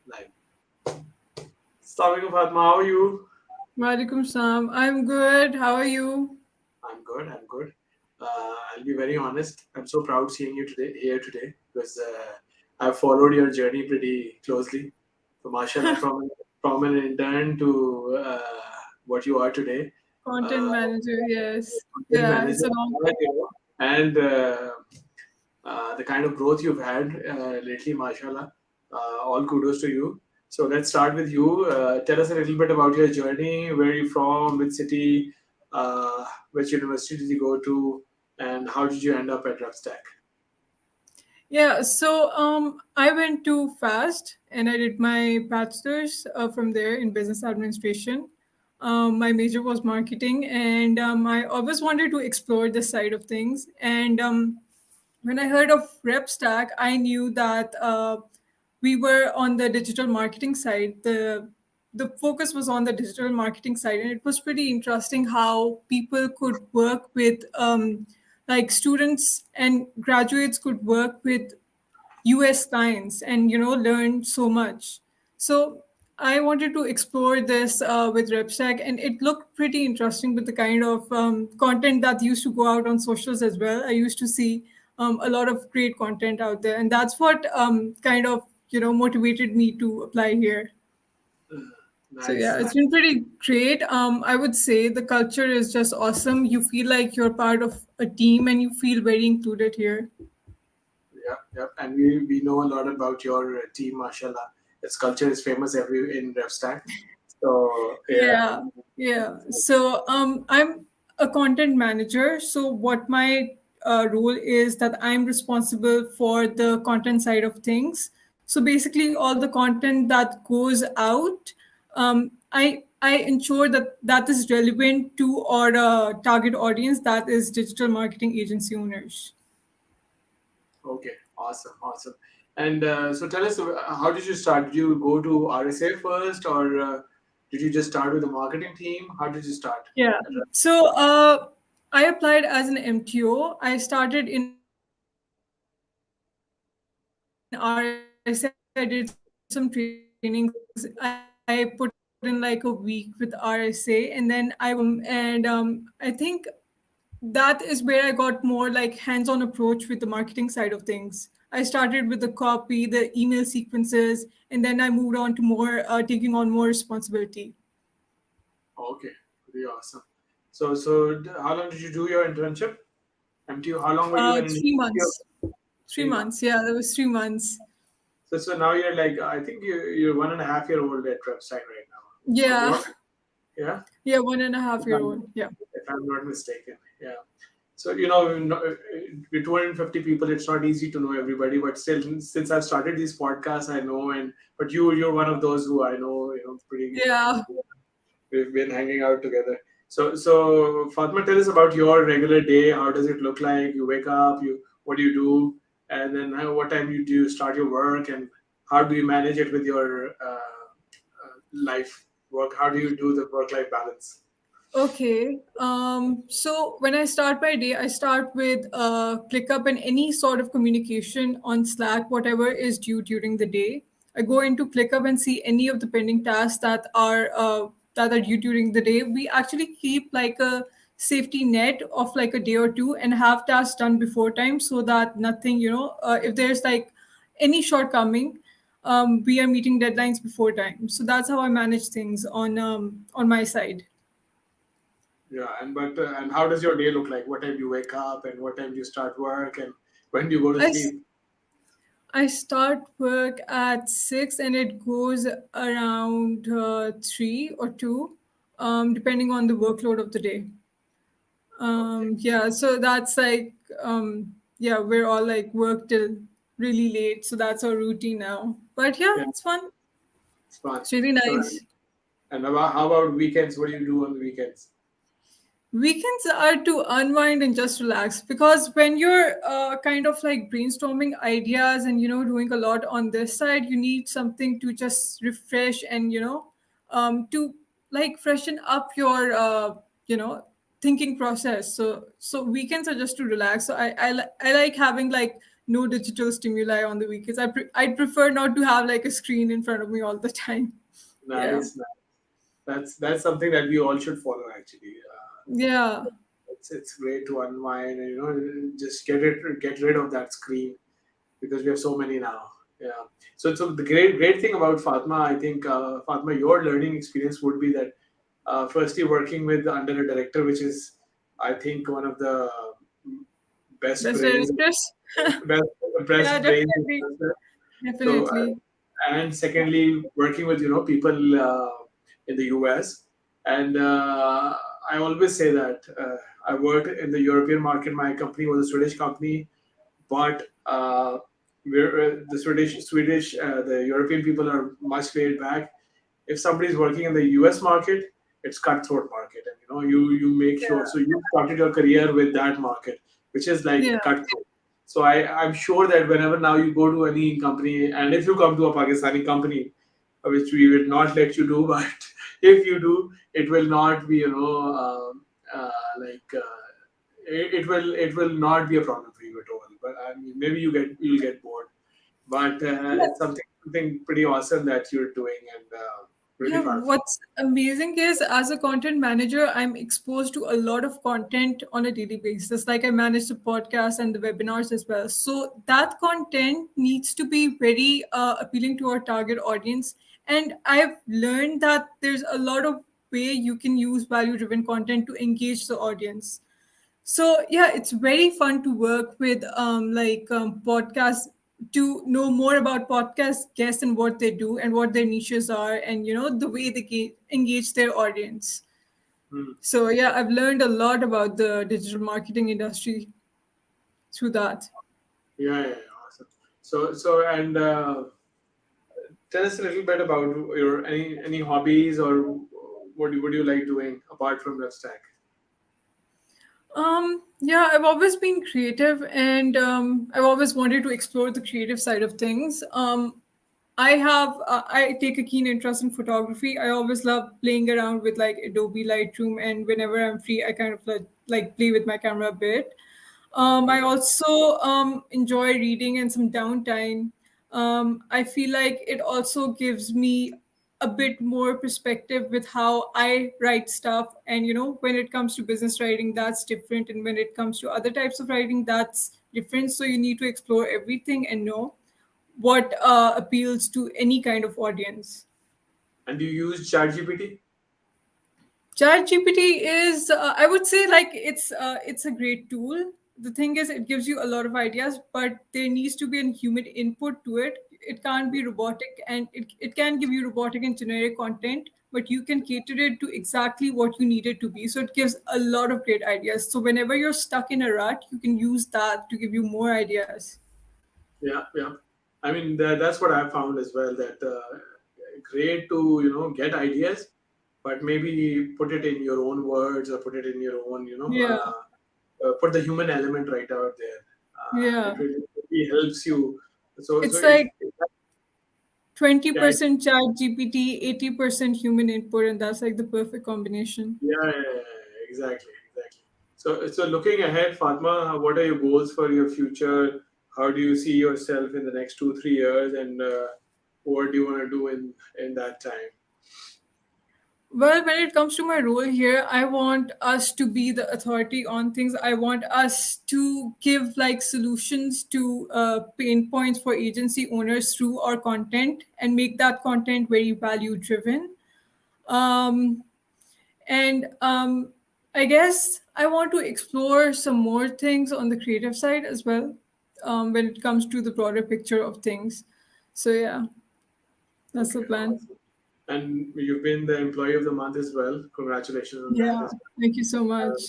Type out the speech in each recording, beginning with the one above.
Like, Assalamualaikum Fatma, how are you? Walaikum salam. I'm good. How are you? I'm good. I'm good. I'll be very honest. I'm so proud seeing you today here today because I've followed your journey pretty closely. So, mashallah, from an intern to what you are today, Content uh, manager, yes. content Yeah, it's manager, a long and the kind of growth you've had lately, mashallah. All kudos to you. So let's start with you. Tell us a little bit about your journey. Where are you from? Which city? Which university did you go to? And how did you end up at RepStack? Yeah, so I went to FAST and I did my bachelor's from there in business administration. My major was marketing, and I always wanted to explore this side of things. And when I heard of RepStack, I knew that we were on the digital marketing side. The focus was on the digital marketing side, and it was pretty interesting how people could work with like students and graduates could work with US clients and learn so much. So I wanted to explore this with RepStack, and it looked pretty interesting with the kind of content that used to go out on socials as well. I used to see a lot of great content out there, and that's what kind of motivated me to apply here. So Nice, yeah, nice. it's been pretty great. I would say the culture is just awesome. You feel like you're part of a team, and you feel very included here. Yep, yep. And we know a lot about your team, mashallah. Its culture is famous every in RepStack. So yeah, Yeah, yeah. So I'm a content manager. So what my role is that I'm responsible for the content side of things. So basically, all the content that goes out, I ensure that that is relevant to our target audience, that is digital marketing agency owners. okay, awesome, awesome. And so tell us, how did you start? Did you go to RSA first, or did you just start with the marketing team? How did you start? Yeah. So I applied as an MTO. I started in RSA. I did some trainings. I put in like a week with RSA, and then I think that is where I got more like hands-on approach with the marketing side of things. I started with the copy, the email sequences, and then I moved on to more taking on more responsibility. Okay, pretty awesome. So how long did you do your internship? MTU, how long were you in 3 months. MTU? 3 months. 3 months. Yeah, that was 3 months. So now you're like, I think you're 1.5 year old at website right now, or Yeah. more. Yeah, Yeah, one and a half if year I'm old. Yeah. if I'm not mistaken. Yeah. So with 250 people, it's not easy to know everybody. But still, since I've started these podcasts, I know. And but you're one of those who I know. Pretty. Yeah. We've been hanging out together. So Fatma, tell us about your regular day. How does it look like? You wake up. What do you do? And then what time do you start your work? And how do you manage it with your life work? How do you do the work life balance? Okay. So when I start my day, I start with ClickUp and any sort of communication on Slack, whatever is due during the day. I go into ClickUp and see any of the pending tasks that are due during the day. We actually keep like a safety net of like a day or two and have tasks done before time so that nothing, if there's like any shortcoming, we are meeting deadlines before time. So that's how I manage things on my side. Yeah, and how does your day look like? What time do you wake up, and what time do you start work, and when do you go to I, s- sleep? I start work at 6 and it goes around 3 or 2, depending on the workload of the day. Okay, Yeah, so that's like, yeah, we're all like work till really late. So that's our routine now. But yeah, yeah, it's fun. it's fun. It's really So nice. and how about weekends? What do you do on the weekends? Weekends are to unwind and just relax because when you're kind of like brainstorming ideas and doing a lot on this side, you need something to just refresh and to like freshen up your you know thinking process. So weekends are just to relax. So I like having like no digital stimuli on the weekends. I'd prefer not to have like a screen in front of me all the time. Yeah. Nice, nice. That's something that we all should follow actually. Yeah. It's great to unwind and just get rid of that screen because we have so many now. Yeah. So the great thing about Fatma, I think, Fatma, your learning experience would be that firstly working with under a director, which is I think one of the best Best brains, directors. best Yeah, best brains. definitely. So Definitely. and secondly, working with people in the US, and I always say that I worked in the European market. My company was a Swedish company, but the the European people are much laid back. If somebody is working in the US market, it's cutthroat market, and you make sure. So you started your career with that market, which is like Yeah. cutthroat. So I'm sure that whenever now you go to any company, and if you come to a Pakistani company, which we will not let you do, but if you do, it will not be like it will not be a problem for you at all. But I mean, maybe you'll get bored, but it's something pretty awesome that you're doing, and really Yeah, proud of you. what's amazing is as a content manager, I'm exposed to a lot of content on a daily basis. Like I manage the podcast and the webinars as well. So that content needs to be very appealing to our target audience. And I've learned that there's a lot of way you can use value driven content to engage the audience. So yeah, it's very fun to work with podcasts to know more about podcast guests and what they do and what their niches are and the way they engage their audience. Hmm. So yeah, I've learned a lot about the digital marketing industry through that. Yeah, yeah, yeah, awesome. So and tell us a little bit about your any hobbies or what would you like doing apart from RepStack? Yeah, I've always been creative and I've always wanted to explore the creative side of things. I take a keen interest in photography. I always love playing around with like Adobe Lightroom, and whenever I'm free, I kind of like play with my camera a bit. I also enjoy reading and some downtime. I feel like it also gives me a bit more perspective with how I write stuff. And, when it comes to business writing, that's different. And when it comes to other types of writing, that's different. So you need to explore everything and know what appeals to any kind of audience. And do you use ChatGPT? ChatGPT is, I would say, like it's a great tool. The thing is, it gives you a lot of ideas, but there needs to be a human input to it. It can't be robotic, and it can give you robotic and generic content, but you can cater it to exactly what you need it to be. So it gives a lot of great ideas. So whenever you're stuck in a rut, you can use that to give you more ideas. Yeah, yeah. I mean, that's what I found as well. That great to get ideas, but maybe put it in your own words or put it in your own Yeah, put the human element right out there. yeah. It really helps you. So It's like it yeah, 20% chat GPT, 80% human input, and that's like the perfect combination. yeah, exactly. So looking ahead, Fatma, what are your goals for your future? How do you see yourself in the next 2 3 years, and what do you want to do in that time? Well, when it comes to my role here, I want us to be the authority on things. I want us to give like solutions to pain points for agency owners through our content and make that content very value driven. Um, and I guess I want to explore some more things on the creative side as well when it comes to the broader picture of things. So, yeah, that's the Okay, plan. awesome. And you've been the employee of the month as well. Congratulations on that Yeah, as thank you so well. much.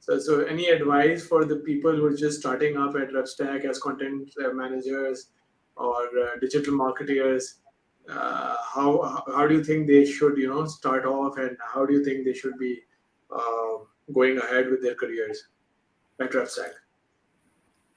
So any advice for the people who are just starting up at RepStack as content managers or digital marketers? How do you think they should start off, and how do you think they should be going ahead with their careers at RepStack?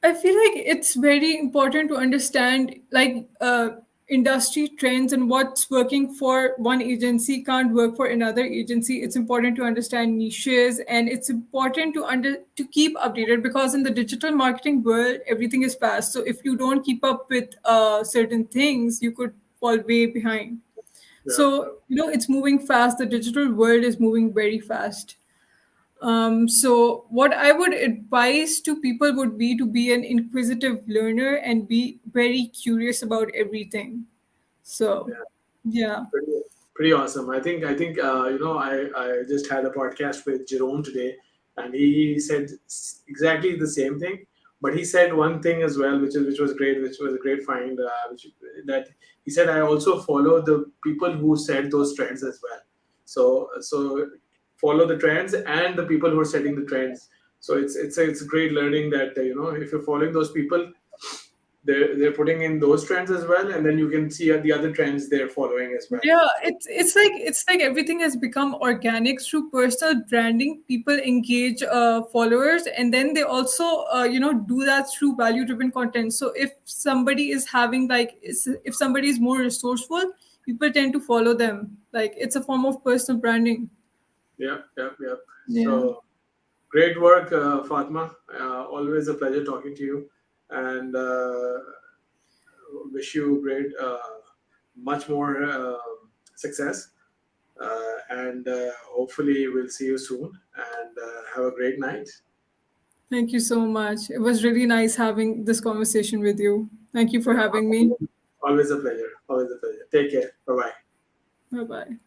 I feel like it's very important to understand, like, industry trends and what's working for one agency can't work for another agency. It's important to understand niches, and it's important to keep updated, because in the digital marketing world everything is fast. So if you don't keep up with certain things, you could fall way behind. Yeah, So it's moving fast. The digital world is moving very fast. So what I would advise to people would be to be an inquisitive learner and be very curious about everything. So, yeah. yeah. Pretty, pretty awesome. I think I just had a podcast with Jerome today, and he said exactly the same thing. But he said one thing as well, which was great, which was a great find. That he said, I also follow the people who set those trends as well. So follow the trends and the people who are setting the trends. So it's a great learning that if you're following those people, they're putting in those trends as well, and then you can see the other trends they're following as well. Yeah, So it's like everything has become organic through personal branding. People engage followers, and then they also do that through value driven content. So if somebody is having if somebody is more resourceful, people tend to follow them. Like it's a form of personal branding. yeah, yeah, yeah. Yeah. So great work, Fatma. Always a pleasure talking to you, and wish you great, much more success, and hopefully we'll see you soon. And have a great night. Thank you so much. It was really nice having this conversation with you. Thank you for Yeah, having me. always a pleasure. Always a pleasure. Take care. Bye bye. Bye bye.